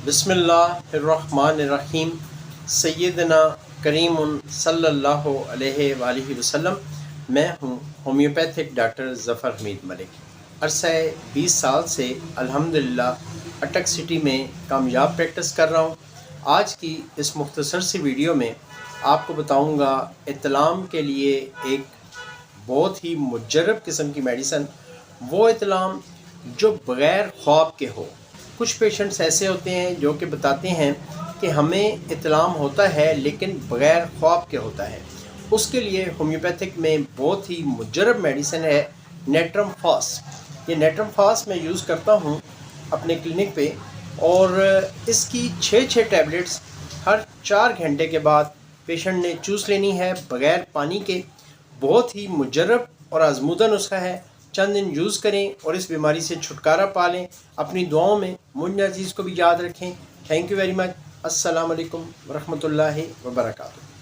बिस्मिल्लाहिर्रहमानिर्रहीम। सैयदना करीम सल्लल्लाहु अलैहि वआलिहि वसल्लम। मैं हूँ होम्योपैथिक डॉक्टर ज़फ़र हमीद मलिक। अरसा 20 साल से अल्हम्दुलिल्लाह अटक सिटी में कामयाब प्रैक्टिस कर रहा हूँ। आज की इस मुख्तसर सी वीडियो में आपको बताऊँगा इत्लाम के लिए एक बहुत ही मुजर्रब किस्म की मेडिसन, वो इत्लाम जो बग़ैर ख्वाब के हो। कुछ पेशेंट्स ऐसे होते हैं जो कि बताते हैं कि हमें इत्लाम होता है लेकिन बग़ैर ख्वाब के होता है। उसके लिए होम्योपैथिक में बहुत ही मुजर्रब मेडिसिन है नेट्रम फास। ये नेट्रम फास मैं यूज़ करता हूँ अपने क्लिनिक पे, और इसकी 6 टैबलेट्स हर 4 घंटे के बाद पेशेंट ने चूस लेनी है बग़ैर पानी के। बहुत ही मुजर्रब और आज़मूदा नुस्खा है। चंद दिन यूज़ करें और इस बीमारी से छुटकारा पा लें। अपनी दुआओं में मुझ अज़ीज़ को भी याद रखें। Thank you very much. अस्सलाम वालेकुम वरहमतुल्लाहि वबरकातुहू।